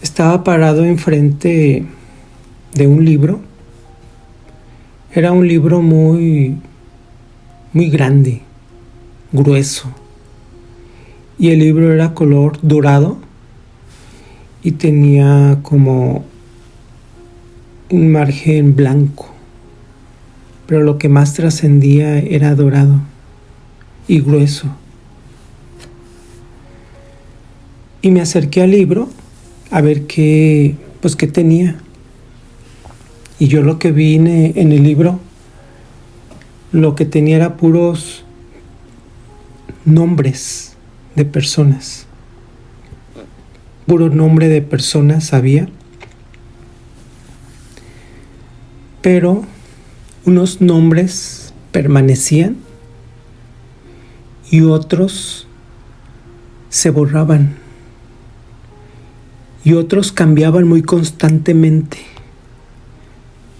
Estaba parado enfrente de un libro. Era un libro muy grande, grueso. Y el libro era color dorado y tenía como un margen blanco. Pero lo que más trascendía era dorado y grueso. Y me acerqué al libro a ver qué tenía. Y yo lo que vi en el libro, lo que tenía era puros nombres de personas. Puro nombre de personas había. Pero unos nombres permanecían y otros se borraban. Y otros cambiaban muy constantemente.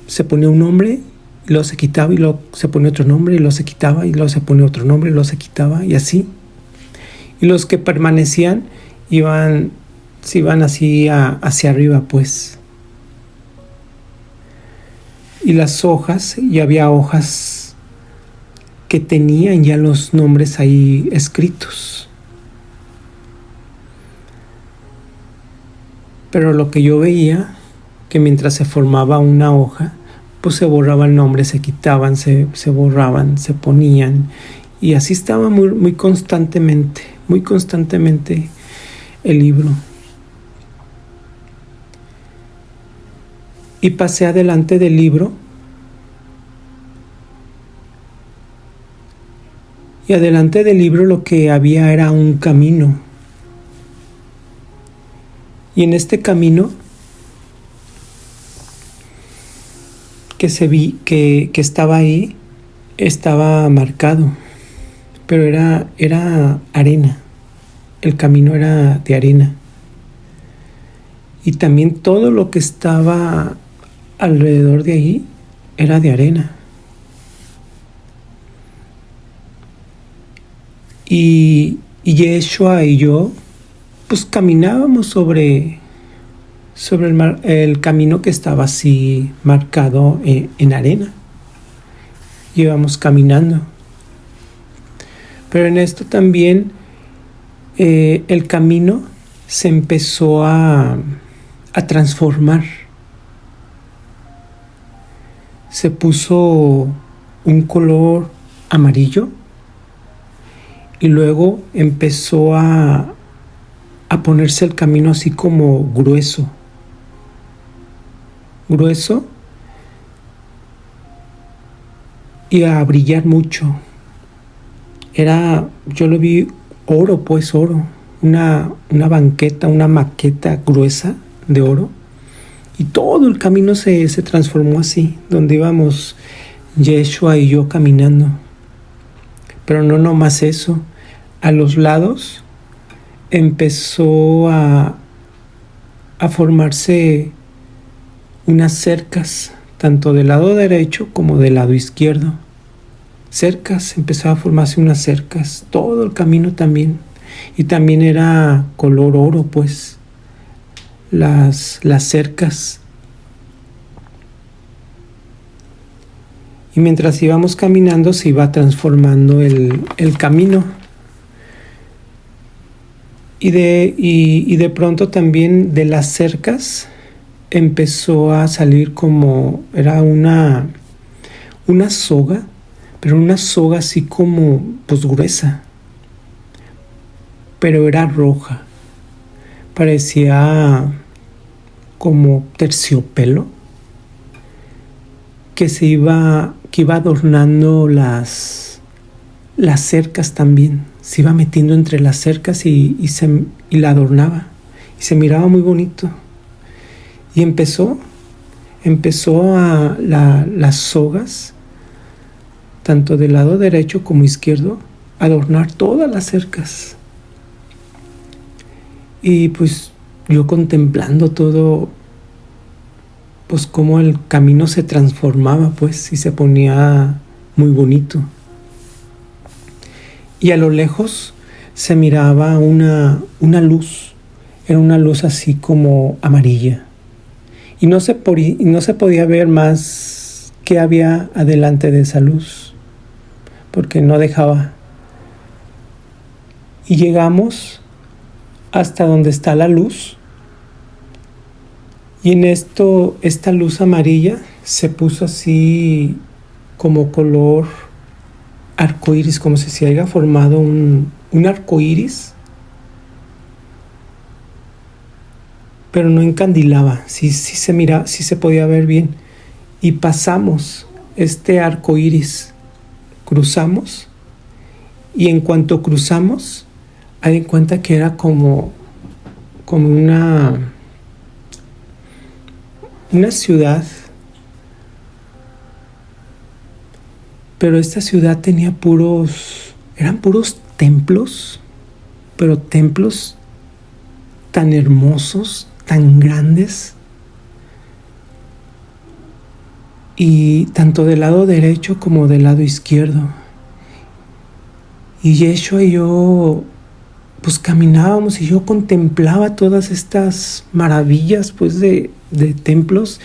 Se ponía un nombre y luego se quitaba y luego se ponía otro nombre y luego se quitaba y luego se ponía otro nombre y luego se quitaba y así. Y los que permanecían se iban así hacia arriba, pues. Y las hojas, y había hojas que tenían ya los nombres ahí escritos. Pero lo que yo veía, que mientras se formaba una hoja, pues se borraba el nombre, se quitaban, se borraban, se ponían. Y así estaba muy constantemente el libro. Y pasé adelante del libro. Y adelante del libro lo que había era un camino. Y en este camino que estaba ahí, estaba marcado, pero era arena. El camino era de arena. Y también todo lo que estaba alrededor de ahí era de arena. Y Yeshua y yo, pues caminábamos sobre el camino que estaba así marcado en arena. Íbamos caminando. Pero en esto también el camino se empezó a transformar. Se puso un color amarillo y luego empezó a ponerse el camino así como grueso y a brillar mucho. Yo lo vi oro, una banqueta, una maqueta gruesa de oro, y todo el camino se transformó así, donde íbamos Yeshua y yo caminando. Pero no nomás eso, a los lados empezó a formarse unas cercas, tanto del lado derecho como del lado izquierdo. Empezó a formarse unas cercas, todo el camino también. Y también era color oro, pues, las cercas. Y mientras íbamos caminando se iba transformando el camino. Y de pronto también de las cercas empezó a salir como, era una soga, pero una soga así como, pues gruesa, pero era roja, parecía como terciopelo, que iba adornando las cercas también, se iba metiendo entre las cercas y la adornaba, y se miraba muy bonito. Y empezó a las sogas, tanto del lado derecho como izquierdo, a adornar todas las cercas. Y pues yo contemplando todo, pues cómo el camino se transformaba, pues, y se ponía muy bonito. Y a lo lejos se miraba una luz Era una luz así como amarilla. Y no se podía ver más qué había adelante de esa luz, porque no dejaba. Y llegamos hasta donde está la luz. Y en esto, esta luz amarilla se puso así como color arcoíris, como si se haya formado un arcoíris, pero no encandilaba, sí se podía ver bien. Y pasamos este arcoíris, cruzamos, y en cuanto cruzamos, hay en cuenta que era como una ciudad, pero esta ciudad tenía eran puros templos, pero templos tan hermosos, tan grandes, y tanto del lado derecho como del lado izquierdo. Y Yeshua y yo pues caminábamos y yo contemplaba todas estas maravillas pues de templos,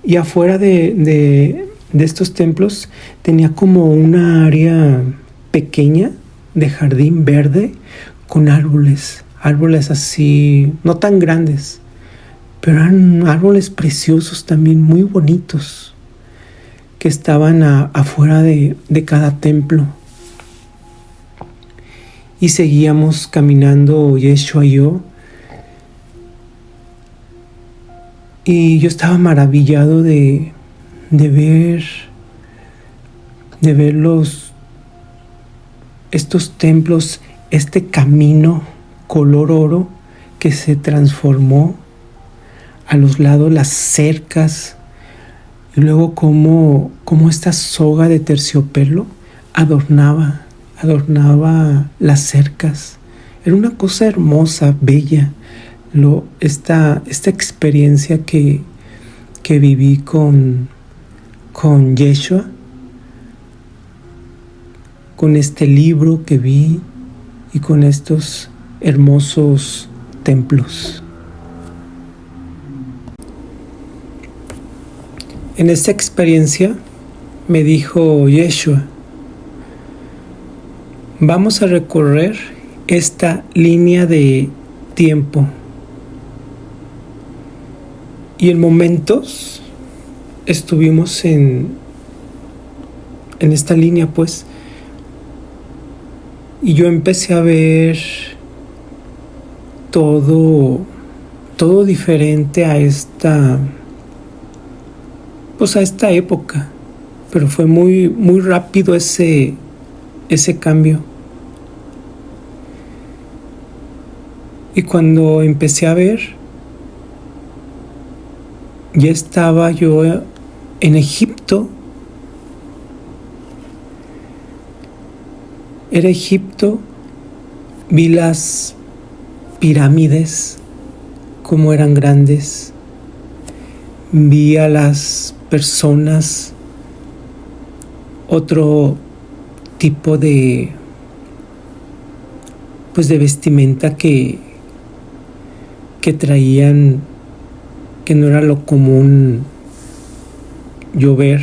y afuera de estos templos tenía como una área pequeña de jardín verde con árboles así, no tan grandes, pero eran árboles preciosos también, muy bonitos, que estaban afuera de cada templo. Y seguíamos caminando Yeshua y yo, y yo estaba maravillado de ver estos templos, este camino color oro que se transformó a los lados, las cercas, y luego como esta soga de terciopelo adornaba las cercas. Era una cosa hermosa, bella, esta experiencia que viví con Yeshua, con este libro que vi y con estos hermosos templos. En esta experiencia me dijo Yeshua: vamos a recorrer esta línea de tiempo. Y en momentos estuvimos en esta línea, pues, y yo empecé a ver todo diferente a esta época, pero fue muy, muy rápido ese cambio. Y cuando empecé a ver, ya estaba yo en Egipto. Era Egipto, vi las pirámides, cómo eran grandes, vi a las personas, otro tipo de vestimenta que traían, que no era lo común yo ver.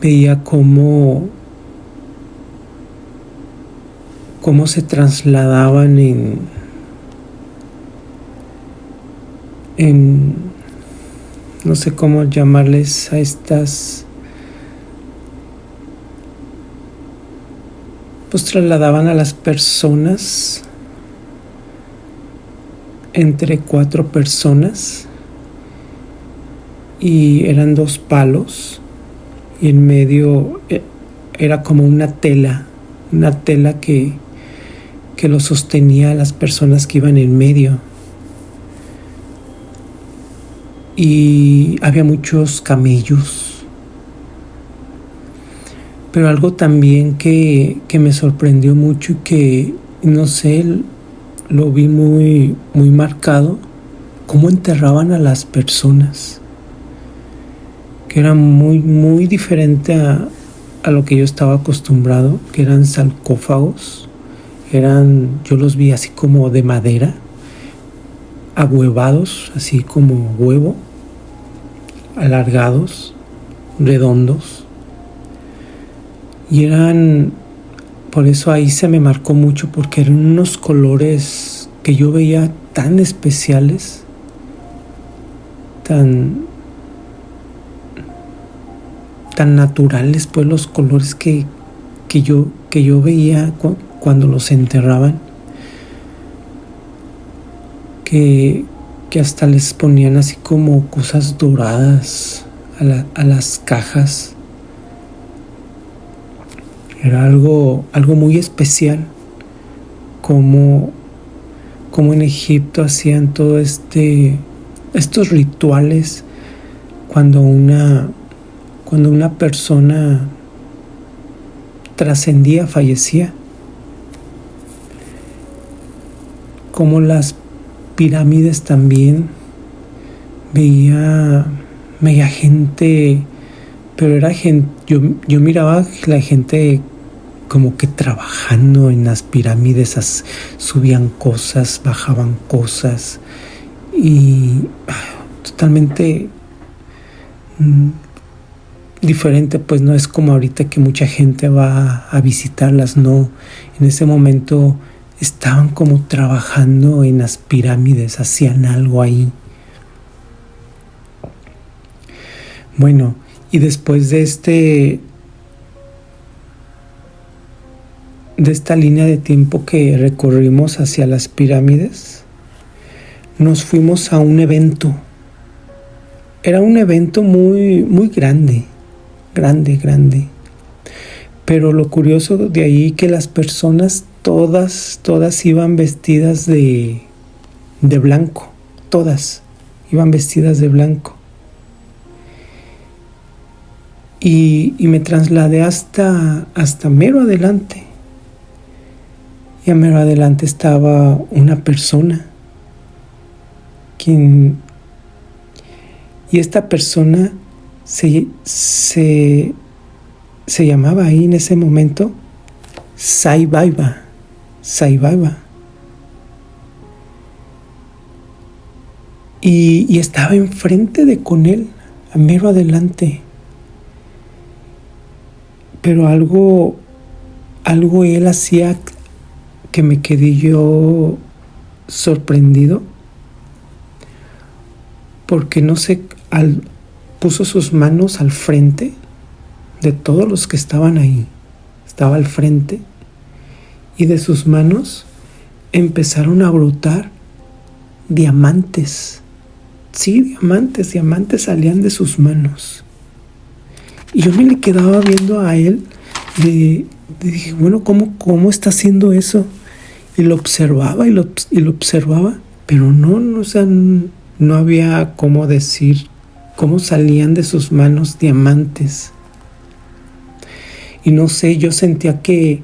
Veía cómo se trasladaban en no sé cómo llamarles a estas, pues trasladaban a las personas entre 4 personas, y eran 2 palos, y en medio era como una tela que lo sostenía a las personas que iban en medio. Y había muchos camellos. Pero algo también que me sorprendió mucho y que, no sé, lo vi muy, muy marcado, cómo enterraban a las personas, que era muy, muy diferente a lo que yo estaba acostumbrado, que eran sarcófagos yo los vi así como de madera, ahuevados, así como huevo, alargados, redondos. Y por eso ahí se me marcó mucho, porque eran unos colores que yo veía tan especiales, tan naturales, pues los colores que yo veía cuando los enterraban, que hasta les ponían así como cosas doradas a las cajas. Era algo muy especial, como en Egipto hacían todo estos rituales cuando una persona trascendía, fallecía. Como las pirámides también veía gente, pero era gente, yo miraba la gente como que trabajando en las pirámides, subían cosas, bajaban cosas, y totalmente diferente, pues no es como ahorita que mucha gente va a visitarlas, no, en ese momento estaban como trabajando en las pirámides, hacían algo ahí. Bueno, y después de esta línea de tiempo que recorrimos hacia las pirámides, nos fuimos a un evento. Era un evento muy, muy grande. Pero lo curioso de ahí que las personas todas iban vestidas de blanco. Todas iban vestidas de blanco. Y me trasladé hasta mero adelante. Y a mero adelante estaba una persona y esta persona se llamaba ahí en ese momento Sai Baba. Y estaba enfrente de con él, a mero adelante. Pero algo él hacía que me quedé yo sorprendido, porque no sé, puso sus manos al frente de todos los que estaban ahí. Estaba al frente, y de sus manos empezaron a brotar diamantes. Sí, diamantes salían de sus manos. Y yo me le quedaba viendo a él, y dije, bueno, ¿cómo está haciendo eso? Y lo observaba y lo observaba, pero no, o sea, no había cómo decir cómo salían de sus manos diamantes. Y no sé, yo sentía que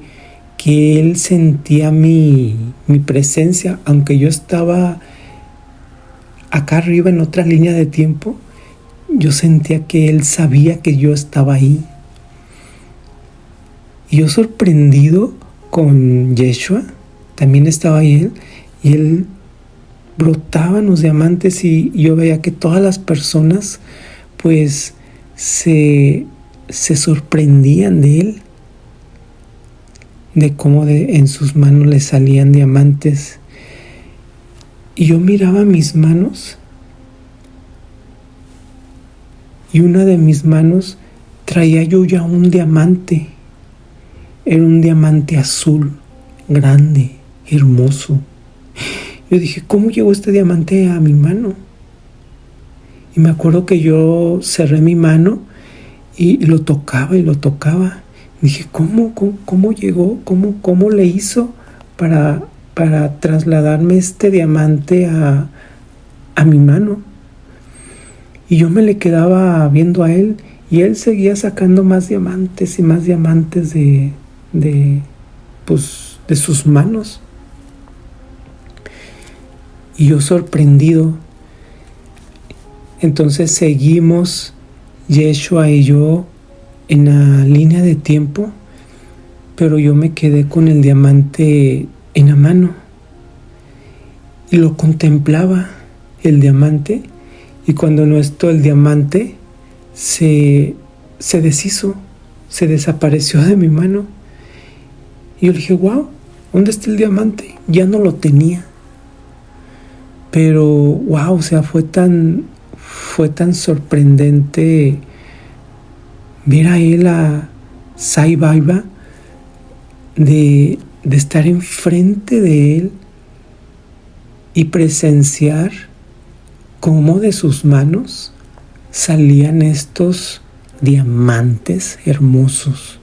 él sentía mi presencia, aunque yo estaba acá arriba en otra línea de tiempo. Yo sentía que él sabía que yo estaba ahí. Y yo sorprendido con Yeshua, también estaba ahí él, y él brotaban los diamantes, y yo veía que todas las personas pues se sorprendían de él, de cómo en sus manos le salían diamantes. Y yo miraba mis manos, y una de mis manos traía yo ya un diamante. Era un diamante azul, grande, hermoso. Yo dije, ¿cómo llegó este diamante a mi mano? Y me acuerdo que yo cerré mi mano y lo tocaba. Dije, ¿cómo llegó? ¿Cómo le hizo para trasladarme este diamante a mi mano? Y yo me le quedaba viendo a él, y él seguía sacando más diamantes y más diamantes de sus manos. Y yo sorprendido. Entonces seguimos, Yeshua y yo, en la línea de tiempo, pero yo me quedé con el diamante en la mano y lo contemplaba, el diamante, y cuando no esto, el diamante se deshizo, se desapareció de mi mano. Y yo le dije, wow, ¿dónde está el diamante? Ya no lo tenía. Pero wow, o sea, fue tan sorprendente ver a él, a Sai Baba, de estar enfrente de él y presenciar cómo de sus manos salían estos diamantes hermosos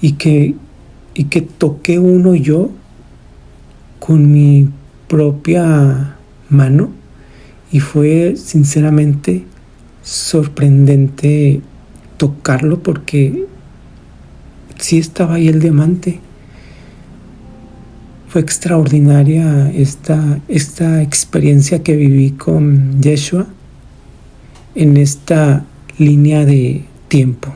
y que toqué uno yo con mi propia mano, y fue sinceramente sorprendente tocarlo porque sí estaba ahí el diamante. Fue extraordinaria esta experiencia que viví con Yeshua en esta línea de tiempo.